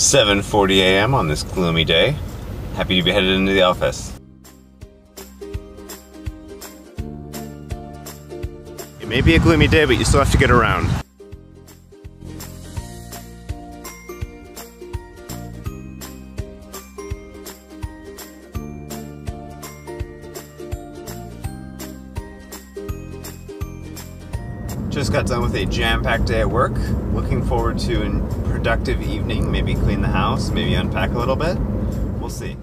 7:40 a.m. on this gloomy day. Happy to be headed into the office. It may be a gloomy day, but you still have to get around. Just got done with a jam-packed day at work. Looking forward to a productive evening. Maybe clean the house, maybe unpack a little bit. We'll see.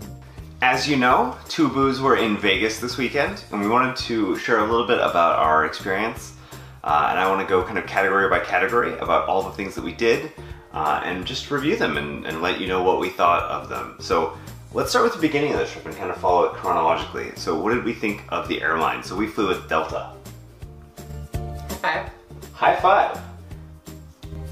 As you know, Two Boos were in Vegas this weekend, and we wanted to share a little bit about our experience. And I want to go kind of category by category about all the things that we did, and just review them and let you know what we thought of them. So let's start with the beginning of the trip and kind of follow it chronologically. So what did we think of the airline? So we flew with Delta. High five.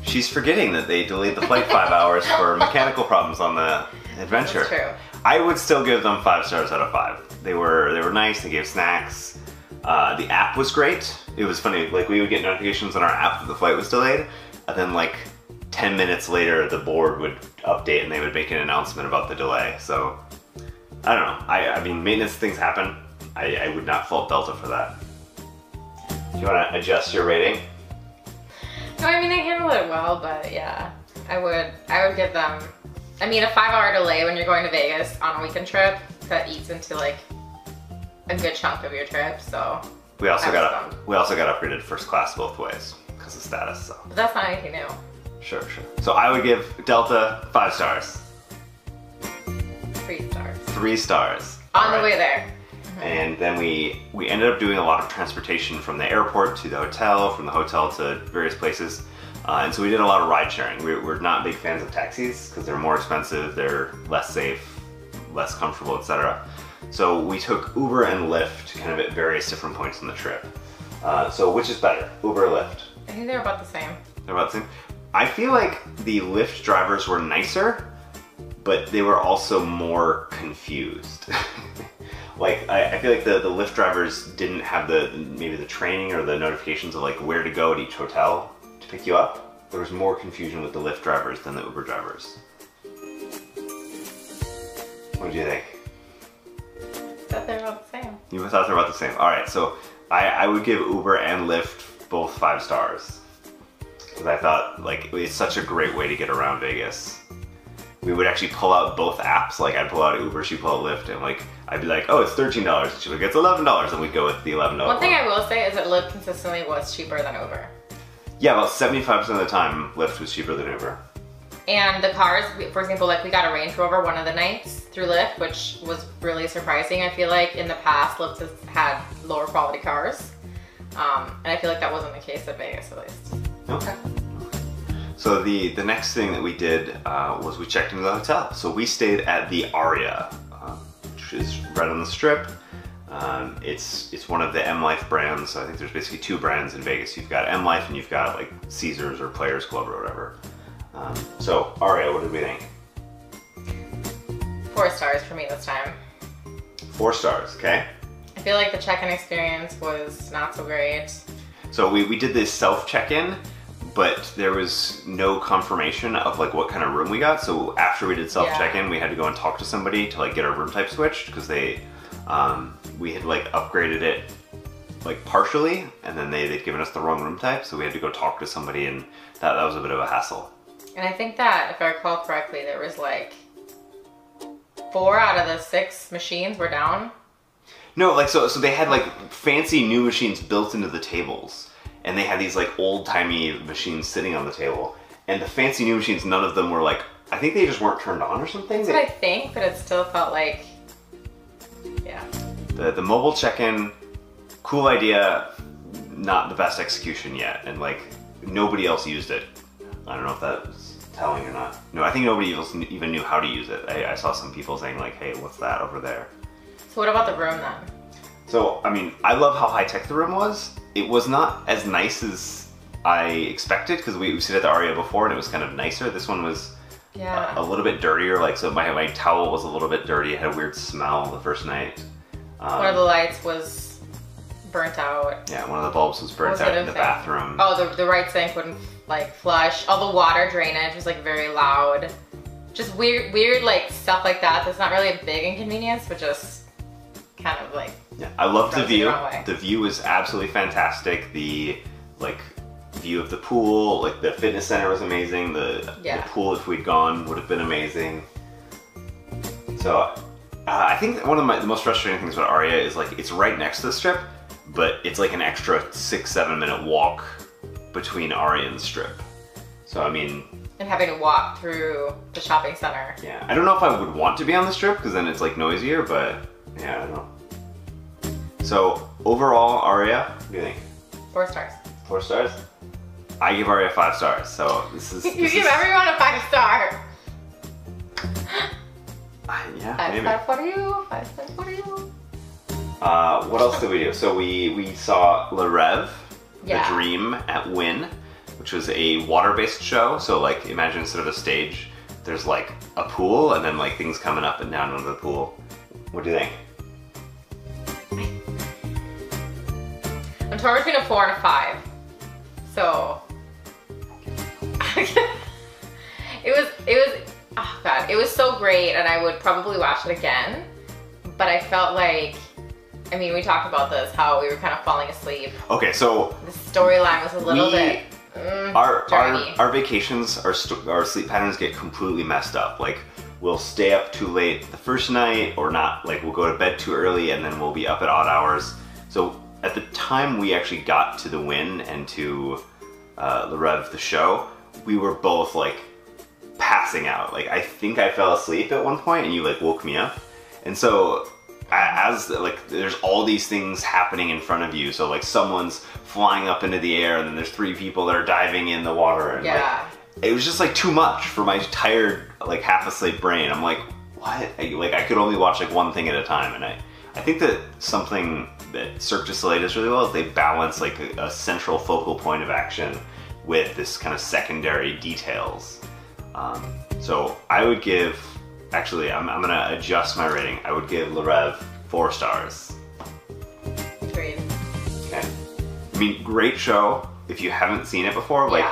She's forgetting that they delayed the flight 5 hours for mechanical problems on the adventure. That's true. I would still give them 5 stars out of 5. They were nice. They gave snacks. The app was great. It was funny. Like, we would get notifications on our app that the flight was delayed, and then like 10 minutes later, the board would update and they would make an announcement about the delay. So I don't know. I mean, maintenance things happen. I would not fault Delta for that. Do you want to adjust your rating? No, I mean, they handled it well, but yeah, I would give them, I mean, a 5-hour delay when you're going to Vegas on a weekend trip, that eats into like a good chunk of your trip, so. We also got upgraded first class both ways because of status, so. But that's not anything new. Sure. So I would give Delta 5 stars. 3 stars. 3 stars. On the way there. And then we ended up doing a lot of transportation from the airport to the hotel, from the hotel to various places. And so we did a lot of ride sharing. We're not big fans of taxis because they're more expensive, they're less safe, less comfortable, etc. So we took Uber and Lyft kind of at various different points in the trip. So which is better, Uber or Lyft? I think they're about the same. They're about the same? I feel like the Lyft drivers were nicer, but they were also more confused. Like, I feel like the Lyft drivers didn't have maybe the training or the notifications of like where to go at each hotel to pick you up. There was more confusion with the Lyft drivers than the Uber drivers. What do you think? I thought they were about the same. You thought they were about the same. Alright, so I would give Uber and Lyft both 5 stars. Because I thought, like, it's such a great way to get around Vegas. We would actually pull out both apps. Like, I'd pull out Uber, she'd pull out Lyft, and like, I'd be like, oh, it's $13. And she'd be like, it's $11, and we'd go with the $11 One thing I will say is that Lyft consistently was cheaper than Uber. Yeah, about 75% of the time, Lyft was cheaper than Uber. And the cars, for example, like we got a Range Rover one of the nights through Lyft, which was really surprising. I feel like in the past, Lyft has had lower quality cars. And I feel like that wasn't the case at Vegas, at least. Okay. So the next thing that we did was we checked into the hotel. So we stayed at the Aria, which is right on the Strip. It's one of the M Life brands. So I think there's basically 2 brands in Vegas. You've got M Life and you've got like Caesars or Players Club or whatever. So Aria, what did we think? 4 stars for me this time. 4 stars, okay. I feel like the check-in experience was not so great. So we did this self-check-in, but there was no confirmation of like what kind of room we got. So after we did self-check-in, we had to go and talk to somebody to like get our room type switched because we had like upgraded it like partially, and then they'd given us the wrong room type, so we had to go talk to somebody, and that was a bit of a hassle. And I think that, if I recall correctly, there was like 4 out of the 6 machines were down. No, like so they had like fancy new machines built into the tables. And they had these like old-timey machines sitting on the table. And the fancy new machines, none of them were like, I think they just weren't turned on or something. That's what I think, but it still felt like, yeah. The mobile check-in, cool idea, not the best execution yet. And like, nobody else used it. I don't know if that's telling or not. No, I think nobody else even knew how to use it. I saw some people saying like, hey, what's that over there? So what about the room then? So, I mean, I love how high-tech the room was. It was not as nice as I expected because we stayed at the Aria before and it was kind of nicer. This one was a little bit dirtier. Like, so my towel was a little bit dirty. It had a weird smell the first night. One of the lights was burnt out. Yeah, one of the bulbs was burnt out in the bathroom. Oh, the right sink wouldn't like flush. All the water drainage was like very loud. just weird like stuff like that. That's not really a big inconvenience, but just kind of like. Yeah, I love the view. The view is absolutely fantastic. The like view of the pool, like the fitness center was amazing. The pool, if we'd gone, would have been amazing. So I think one of the most frustrating things about Aria is like it's right next to the Strip, but it's like an extra 6-7 minute walk between Aria and the Strip. So I mean, and having to walk through the shopping center. Yeah, I don't know if I would want to be on the Strip because then it's like noisier, but yeah, I don't know. So overall, Aria, what do you think? 4 stars. 4 stars? I give Aria 5 stars. So this is. You give everyone a 5 star. Yeah, maybe. 5 for you. 5 for you. What else did we do? So we saw Le Reve, The Dream at Wynn, which was a water-based show. So like imagine instead of a stage, there's like a pool and then like things coming up and down under the pool. What do you think? I'm torn between a 4 and a 5. So it was oh god, it was so great and I would probably watch it again. But I felt like, I mean, we talked about this, how we were kind of falling asleep. Okay, so the storyline was a little bit our vacations, our sleep patterns get completely messed up. Like we'll stay up too late the first night, or not. Like we'll go to bed too early, and then we'll be up at odd hours. So at the time we actually got to the Wynn and to Le Reve, the show, we were both like passing out. Like I think I fell asleep at one point, and you like woke me up. And so as like there's all these things happening in front of you, so like someone's flying up into the air and then there's 3 people that are diving in the water, and like, it was just like too much for my tired like half asleep brain. I'm like, what? I could only watch like one thing at a time, and I think that something that Cirque du Soleil does really well is they balance like a central focal point of action with this kind of secondary details. So I would give, actually, I'm gonna adjust my rating. I would give Le Reve 4 stars. Agreed. Okay. I mean, great show. If you haven't seen it before, like,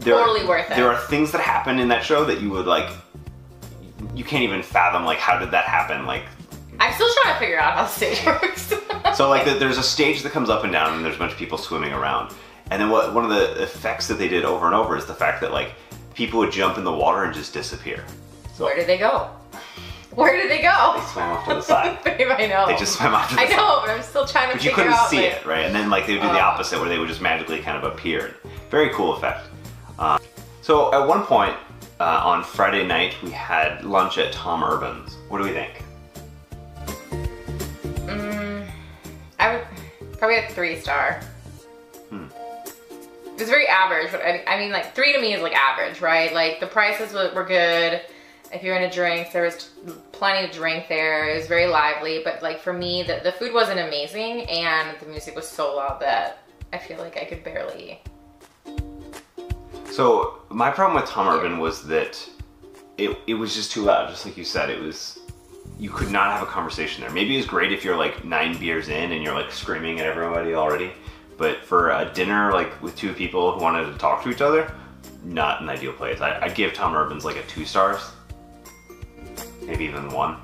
totally worth it. There are things that happen in that show that you would like, you can't even fathom, like, how did that happen? Like, I'm still trying to figure out how the stage works. So like, there's a stage that comes up and down, and there's a bunch of people swimming around. And then one of the effects that they did over and over is the fact that like, people would jump in the water and just disappear. So, where did they go? Where did they go? They swam off to the side. Babe, I know. They just swam off to the side. I know, but I'm still trying to figure out. But you couldn't see it, right? And then like they would do the opposite, where they would just magically kind of appear. Very cool effect. So at one point on Friday night, we had lunch at Tom Urban's. What do we think? I would probably a 3 star. It was very average, but I mean like 3 to me is like average, right? Like the prices were good. If you're into drinks, there was plenty to drink there. It was very lively, but like for me, the food wasn't amazing and the music was so loud that I feel like I could barely. So my problem with Tom Urban was that it was just too loud, just like you said. It was, you could not have a conversation there. Maybe it was great if you're like 9 beers in and you're like screaming at everybody already. But for a dinner like with 2 people who wanted to talk to each other, not an ideal place. I'd give Tom Urban's like a 2 stars. Maybe even 1.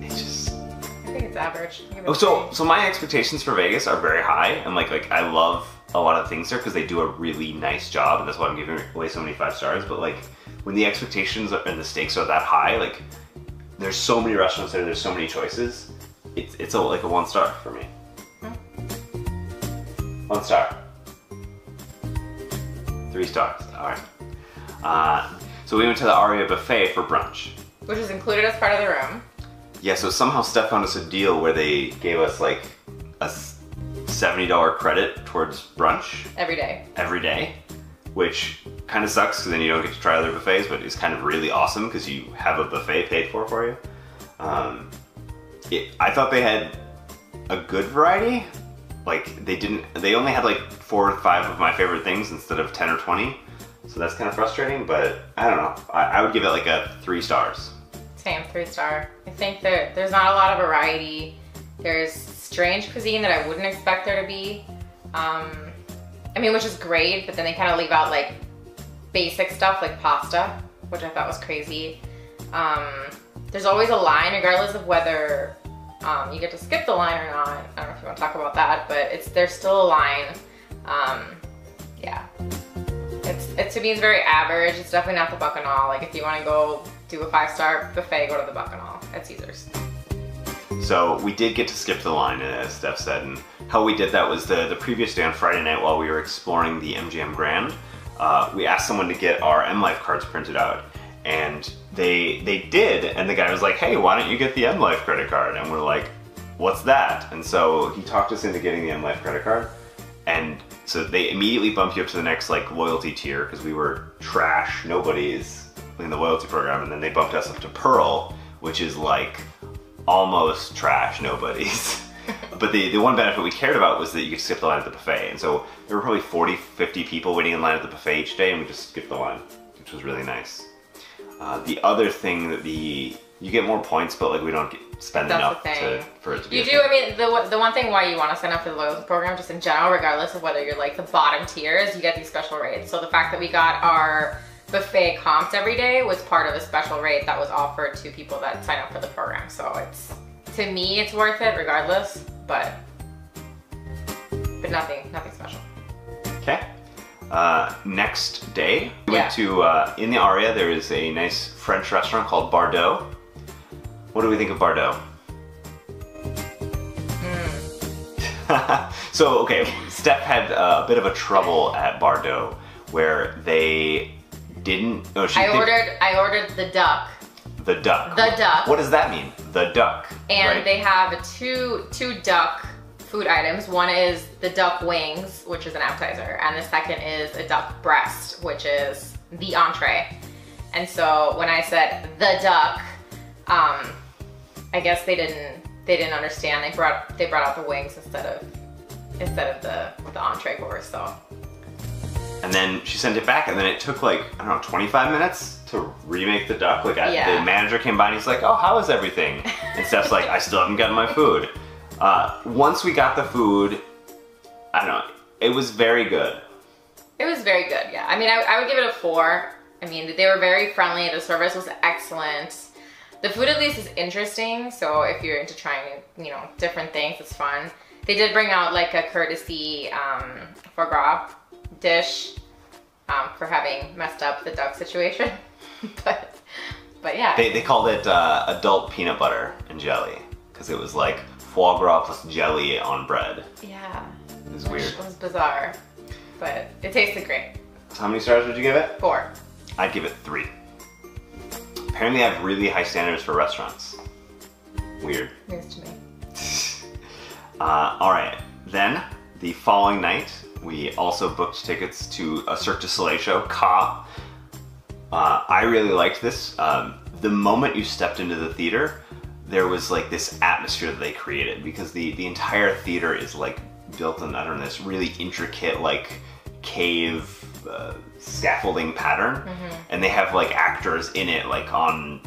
It's just, I think it's average. Oh, so my expectations for Vegas are very high, and like I love a lot of things there because they do a really nice job, and that's why I'm giving away so many 5 stars. But like when the expectations and the stakes are that high, like there's so many restaurants there, there's so many choices. It's like a 1 star for me. 1 star. 3 stars. All right. So we went to the Aria Buffet for brunch, which is included as part of the room. Yeah. So somehow Steph found us a deal where they gave us like a $70 credit towards brunch every day. Every day, which kind of sucks because then you don't get to try other buffets, but it's kind of really awesome because you have a buffet paid for you. I thought they had a good variety. Like they only had like 4 or 5 of my favorite things instead of 10 or 20. So that's kind of frustrating, but I don't know. I would give it like a 3 stars. Same, 3 star. I think there's not a lot of variety. There's strange cuisine that I wouldn't expect there to be. I mean, which is great, but then they kind of leave out like basic stuff like pasta, which I thought was crazy. There's always a line regardless of whether you get to skip the line or not. I don't know if you want to talk about that, but there's still a line. Yeah. It to me is very average. It's definitely not the Buck and All. Like if you want to go do a 5-star buffet, go to the Buck and All at Caesars. So we did get to skip the line, as Steph said, and how we did that was the previous day on Friday night while we were exploring the MGM Grand. We asked someone to get our M Life cards printed out, and they did, and the guy was like, hey, why don't you get the M Life credit card? And we're like, what's that? And so he talked us into getting the M Life credit card, and so they immediately bump you up to the next like loyalty tier because we were trash, nobody's in the loyalty program, and then they bumped us up to Pearl, which is like almost trash, nobody's. But the one benefit we cared about was that you could skip the line at the buffet, and so there were probably 40, 50 people waiting in line at the buffet each day, and we just skipped the line, which was really nice. The other thing that you get more points, but like we don't spend enough for it to be. You do. I mean, the one thing why you want to sign up for the loyalty program, just in general, regardless of whether you're like the bottom tiers, you get these special rates. So the fact that we got our buffet comped every day was part of a special rate that was offered to people that sign up for the program. So to me, it's worth it regardless, but nothing special. Okay. Next day, we went to, in the Aria, there is a nice French restaurant called Bardot. What do we think of Bardot? So, okay, Steph had a bit of a trouble at Bardot where they didn't, I ordered the duck. The duck. The duck. What does that mean? The duck. And right? they have two duck food items. One is the duck wings, which is an appetizer, and the second is a duck breast, which is the entree. And so when I said the duck, I guess they didn't understand. They brought out the wings instead of the entree course. So. And then she sent it back, and then it took like, I don't know, 25 minutes to remake the duck. Like the manager came by and he's like, oh, how is everything? And Steph's like, I still haven't gotten my food. Once we got the food, I don't know, it was very good. It was very good, yeah. I mean, I would give it a 4. I mean, they were very friendly. The service was excellent. The food at least is interesting. So if you're into trying, different things, it's fun. They did bring out like a courtesy foie gras dish for having messed up the duck situation. but yeah. They called it adult peanut butter and jelly because it was like foie gras plus jelly on bread. Yeah. It was weird. It was bizarre, but it tasted great. So how many stars would you give it? 4. I'd give it 3. Apparently I have really high standards for restaurants. Weird. News to me. All right, then the following night, we also booked tickets to a Cirque du Soleil show, Ka. I really liked this. The moment you stepped into the theater, there was like this atmosphere that they created because the entire theater is like built on, I don't know, this really intricate like cave scaffolding pattern. And they have like actors in it like on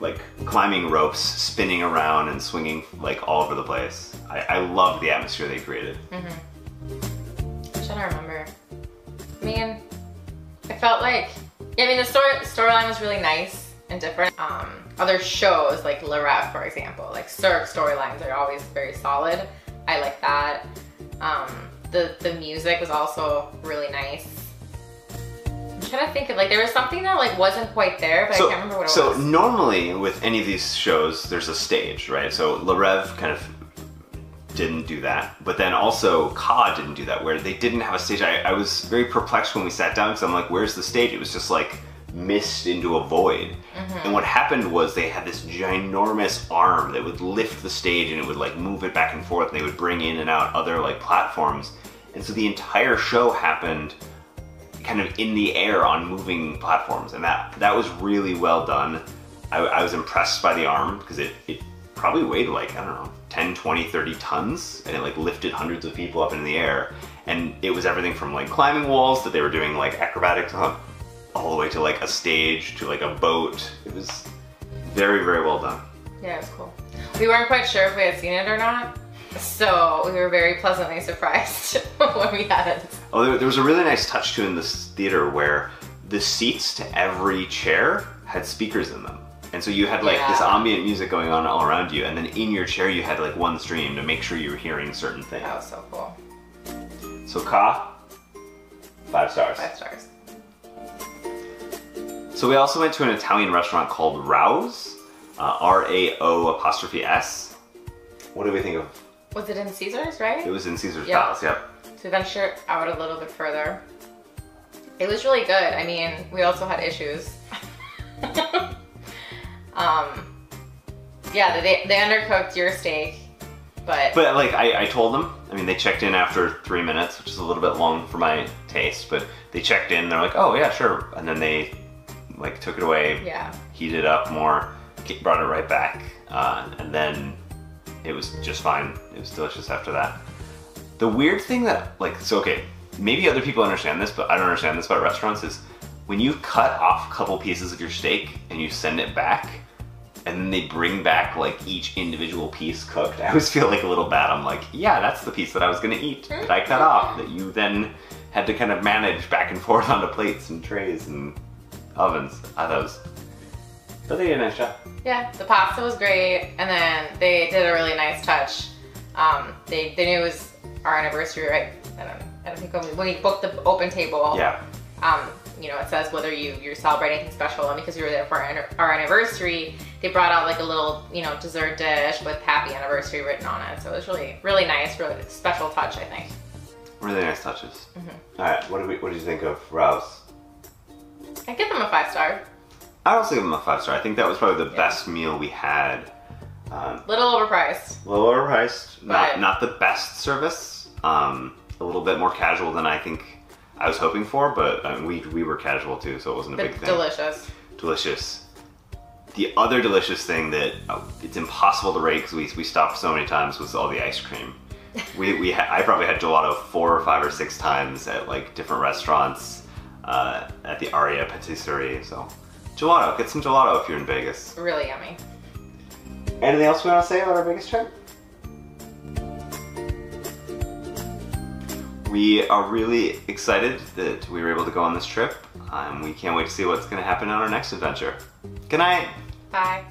like climbing ropes, spinning around and swinging like all over the place. I love the atmosphere they created. I'm trying to remember. I mean, I felt like, I mean, the storyline was really nice and different. Other shows like Reve, for example, like Cirque storylines are always very solid. I like that. The music was also really nice. I'm trying to think of, like, there was something that like wasn't quite there, but I can't remember what it was. So normally with any of these shows, there's a stage, right? So Reve kind of didn't do that, but then also Ka didn't do that, where they didn't have a stage. I was very perplexed when we sat down because I'm like, where's the stage? It was just like mist into a void. And what happened was they had this ginormous arm that would lift the stage and it would like move it back and forth, and they would bring in and out other like platforms. And so the entire show happened kind of in the air on moving platforms, and that was really well done. I was impressed by the arm because it probably weighed like, I don't know, 10, 20, 30 tons, and it like lifted hundreds of people up in the air. And it was everything from like climbing walls that they were doing like acrobatics on, all the way to like a stage, to like a boat. It was very, very well done. Yeah, it was cool. We weren't quite sure if we had seen it or not, so we were very pleasantly surprised when we had it. Oh, there was a really nice touch to in this theater where the seats to every chair had speakers in them. And so you had like this ambient music going on all around you, and then in your chair you had like one stream to make sure you were hearing certain things. That was so cool. So Ka, 5 stars. 5 stars. So we also went to an Italian restaurant called Rao's, R-A-O''S. What do we think of? Was it in Caesars, right? It was in Caesar's Palace, yep. To venture out a little bit further, it was really good. I mean, we also had issues. Yeah, they undercooked your steak, but like I told them, I mean, they checked in after 3 minutes, which is a little bit long for my taste, but they checked in, they're like, oh yeah, sure. And then they like took it away, heated it up more, brought it right back, and then it was just fine. It was delicious after that. The weird thing that, like, so okay, maybe other people understand this, but I don't understand this about restaurants, is when you cut off a couple pieces of your steak and you send it back, and then they bring back like each individual piece cooked, I always feel like a little bad. I'm like, yeah, that's the piece that I was gonna eat that I cut off, that you then had to kind of manage back and forth onto plates and trays and ovens. I thought but they did a nice job. Yeah, the pasta was great, and then they did a really nice touch. They knew it was our anniversary, right? I don't think when we booked the open table, you know, it says whether you're celebrating anything special, and because we were there for our anniversary, they brought out like a little, you know, dessert dish with happy anniversary written on it. So it was really, really nice, really special touch, I think. Really nice touches. All right, what do you think of Rao's? I give them a 5 star. I'd also give them a 5 star. I think that was probably the best meal we had. Little overpriced. A little overpriced. Not the best service. A little bit more casual than I think I was hoping for, but we were casual too, so it wasn't a big thing. Delicious. Delicious. The other delicious thing that it's impossible to rate because we stopped so many times was all the ice cream. I probably had gelato 4 or 5 or 6 times at like different restaurants at the Aria Patisserie. So gelato, get some gelato if you're in Vegas. Really yummy. Anything else we want to say about our Vegas trip? We are really excited that we were able to go on this trip. We can't wait to see what's going to happen on our next adventure. Good night. Bye.